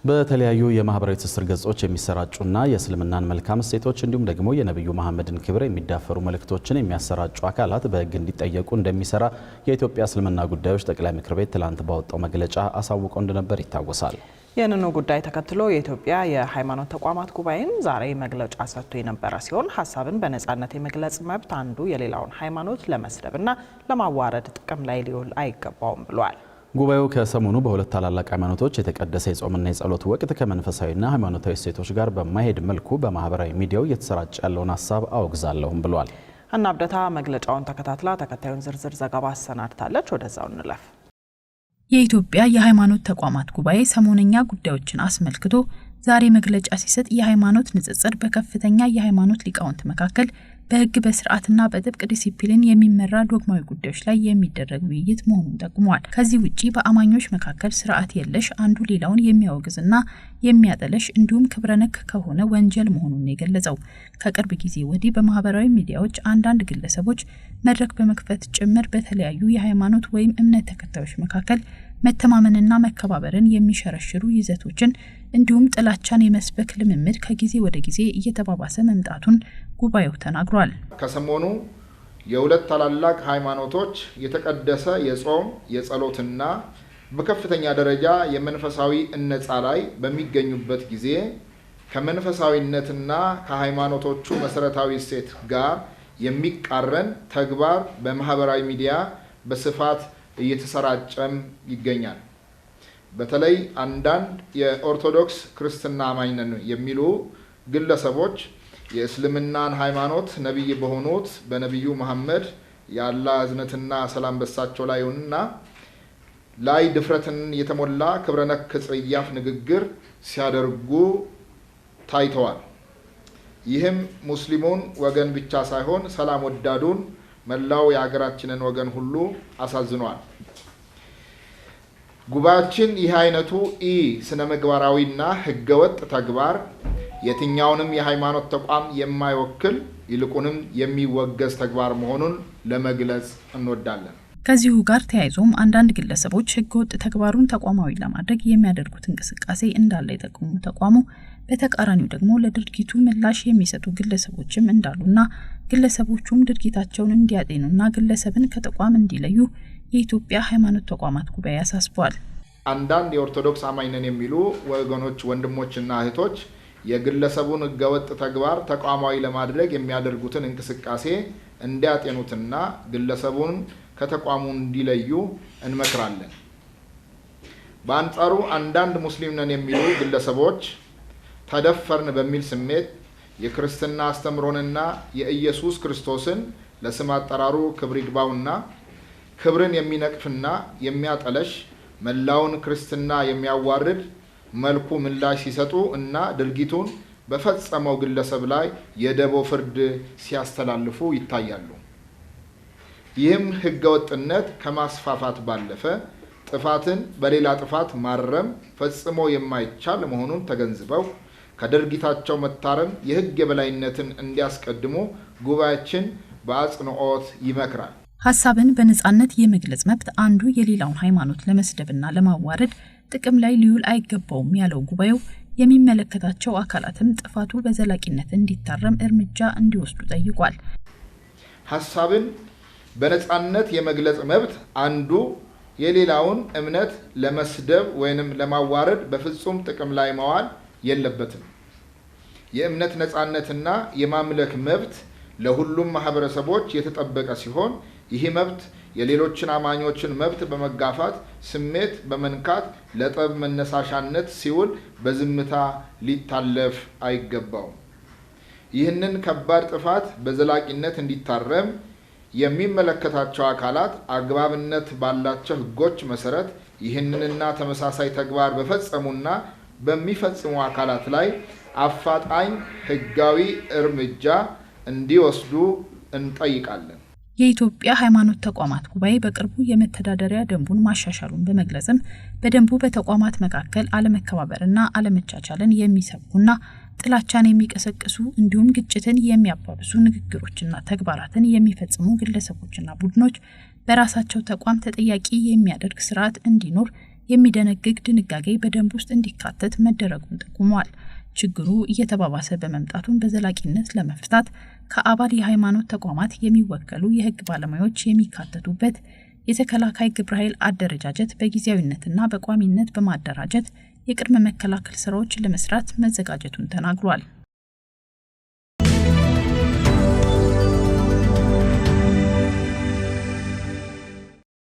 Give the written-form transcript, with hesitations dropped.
በተለያዩ የማህበራዊ ትስስር ገጾች የሚሰራጩና የእስልምናን መልካም እሴቶች እንዲሁም ደግሞ የነብዩ መሐመድን ክብር የሚዳፈሩ መልእክቶችን የሚያሰራጩ አካላት በሕግ እንዲጠየቁ እንደሚሰራ የኢትዮጵያ እስልምና ጉዳዮች ጠቅላይ ምክር ቤት ትላንት ባወጣው መግለጫ አሳውቆ እንደነበር ይታወሳል። ይህንኑ ጉዳይ ተከትሎ የኢትዮጵያ የሃይማኖት ተቋማት ጉባኤም ዛሬ መግለጫ ሰጥቶ የነበረ ሲሆን ሀሳብን በነጻነት የመግለጽ መብት አንዱ የሌላውን ሃይማኖት ለመስደብና ለማዋረድ ጥቅም ላይ ሊውል አይገባውም ብሏል። ጉባኤው ከሰሞኑ በሁለት ታላላቅ ሃይማኖቶች የተቀደሰ የጾምና የጸሎት ወቅት ከመንፈሳዊና ሃይማኖታዊ እሴቶች ጋር በማይሄድ መልኩ በማህበራዊ ሚዲያው እየተሰራጨ ያለውን ሀሳብ አወግዛለሁም ብሏል። እና አብደታ መግለጫውን ተከታትላ ተከታዩን ዝርዝር ዘገባ አሰናድታለች። ወደዛው እንለፍ። የኢትዮጵያ የሃይማኖት ተቋማት ጉባኤ ሰሞነኛ ጉዳዮችን አስመልክቶ ዛሬ መግለጫ ሲሰጥ የሃይማኖት ንጽጽር በከፍተኛ የሃይማኖት ሊቃውንት መካከል በሕግ በስርዓትና በጥብቅ ዲሲፕሊን የሚመራ ዶግማዊ ጉዳዮች ላይ የሚደረግ ውይይት መሆኑን ጠቁሟል። ከዚህ ውጪ በአማኞች መካከል ስርዓት የለሽ አንዱ ሌላውን የሚያወግዝና የሚያጠለሽ እንዲሁም ክብረነክ ከሆነ ወንጀል መሆኑን የገለጸው ከቅርብ ጊዜ ወዲህ በማህበራዊ ሚዲያዎች አንዳንድ ግለሰቦች መድረክ በመክፈት ጭምር በተለያዩ የሃይማኖት ወይም እምነት ተከታዮች መካከል መተማመንና መከባበርን የሚሸረሽሩ ይዘቶችን እንዲሁም ጥላቻን የመስበክ ልምምድ ከጊዜ ወደ ጊዜ እየተባባሰ መምጣቱን ጉባኤው ተናግሯል። ከሰሞኑ የሁለት ታላላቅ ሃይማኖቶች የተቀደሰ የጾም የጸሎትና በከፍተኛ ደረጃ የመንፈሳዊ እነጻ ላይ በሚገኙበት ጊዜ ከመንፈሳዊነትና ከሃይማኖቶቹ መሰረታዊ እሴት ጋር የሚቃረን ተግባር በማህበራዊ ሚዲያ በስፋት እየተሰራጨም ይገኛል። በተለይ አንዳንድ የኦርቶዶክስ ክርስትና አማኝ ነን የሚሉ ግለሰቦች የእስልምናን ሃይማኖት ነብይ በሆኑት በነብዩ መሐመድ የአላህ እዝነትና ሰላም በሳቸው ላይ ይሁንና ላይ ድፍረትን የተሞላ ክብረነክ ጽያፍ ንግግር ሲያደርጉ ታይተዋል። ይህም ሙስሊሙን ወገን ብቻ ሳይሆን ሰላም ወዳዱን መላው የሀገራችንን ወገን ሁሉ አሳዝኗል። ጉባኤያችን ይህ አይነቱ ስነ ምግባራዊና ህገወጥ ተግባር የትኛውንም የሃይማኖት ተቋም የማይወክል ይልቁንም የሚወገዝ ተግባር መሆኑን ለመግለጽ እንወዳለን። ከዚሁ ጋር ተያይዞም አንዳንድ ግለሰቦች ህገወጥ ተግባሩን ተቋማዊ ለማድረግ የሚያደርጉት እንቅስቃሴ እንዳለ የጠቆሙ ተቋሙ በተቃራኒው ደግሞ ለድርጊቱ ምላሽ የሚሰጡ ግለሰቦችም እንዳሉና ግለሰቦቹም ድርጊታቸውን እንዲያጤኑና ግለሰብን ከተቋም እንዲለዩ የኢትዮጵያ ሃይማኖት ተቋማት ጉባኤ አሳስቧል። አንዳንድ የኦርቶዶክስ አማኝ ነን የሚሉ ወገኖች ወንድሞችና እህቶች የግለሰቡን ህገወጥ ተግባር ተቋማዊ ለማድረግ የሚያደርጉትን እንቅስቃሴ እንዲያጤኑትና ግለሰቡን ከተቋሙ እንዲለዩ እንመክራለን። በአንጻሩ አንዳንድ ሙስሊም ነን የሚሉ ግለሰቦች ተደፈርን በሚል ስሜት የክርስትና አስተምሮንና የኢየሱስ ክርስቶስን ለስም አጠራሩ ክብር ይግባውና ክብርን የሚነቅፍና የሚያጠለሽ መላውን ክርስትና የሚያዋርድ መልኩ ምላሽ ሲሰጡ እና ድርጊቱን በፈጸመው ግለሰብ ላይ የደቦ ፍርድ ሲያስተላልፉ ይታያሉ። ይህም ህገወጥነት ከማስፋፋት ባለፈ ጥፋትን በሌላ ጥፋት ማረም ፈጽሞ የማይቻል መሆኑን ተገንዝበው ከድርጊታቸው መታረም የህግ የበላይነትን እንዲያስቀድሙ ጉባኤያችን በአጽንኦት ይመክራል። ሀሳብን በነጻነት የመግለጽ መብት አንዱ የሌላውን ሃይማኖት ለመስደብና ለማዋረድ ጥቅም ላይ ሊውል አይገባውም ያለው ጉባኤው የሚመለከታቸው አካላትም ጥፋቱ በዘላቂነት እንዲታረም እርምጃ እንዲወስዱ ጠይቋል። ሀሳብን በነጻነት የመግለጽ መብት አንዱ የሌላውን እምነት ለመስደብ ወይንም ለማዋረድ በፍጹም ጥቅም ላይ መዋል የለበትም። የእምነት ነጻነትና የማምለክ መብት ለሁሉም ማህበረሰቦች የተጠበቀ ሲሆን ይህ መብት የሌሎችን አማኞችን መብት በመጋፋት ስሜት በመንካት ለጠብ መነሳሻነት ሲውል በዝምታ ሊታለፍ አይገባውም። ይህንን ከባድ ጥፋት በዘላቂነት እንዲታረም የሚመለከታቸው አካላት አግባብነት ባላቸው ህጎች መሰረት ይህንንና ተመሳሳይ ተግባር በፈጸሙና በሚፈጽሙ አካላት ላይ አፋጣኝ ህጋዊ እርምጃ እንዲወስዱ እንጠይቃለን። የኢትዮጵያ ሃይማኖት ተቋማት ጉባኤ በቅርቡ የመተዳደሪያ ደንቡን ማሻሻሉን በመግለጽም በደንቡ በተቋማት መካከል አለመከባበርና አለመቻቻልን የሚሰብኩና ጥላቻን የሚቀሰቅሱ እንዲሁም ግጭትን የሚያባብሱ ንግግሮችና ተግባራትን የሚፈጽሙ ግለሰቦችና ቡድኖች በራሳቸው ተቋም ተጠያቂ የሚያደርግ ስርዓት እንዲኖር የሚደነግግ ድንጋጌ በደንብ ውስጥ እንዲካተት መደረጉን ጠቁመዋል። ችግሩ እየተባባሰ በመምጣቱን በዘላቂነት ለመፍታት ከአባል የሃይማኖት ተቋማት የሚወከሉ የህግ ባለሙያዎች የሚካተቱበት የተከላካይ ግብረ ኃይል አደረጃጀት በጊዜያዊነትና በቋሚነት በማደራጀት የቅድመ መከላከል ስራዎች ለመስራት መዘጋጀቱን ተናግሯል።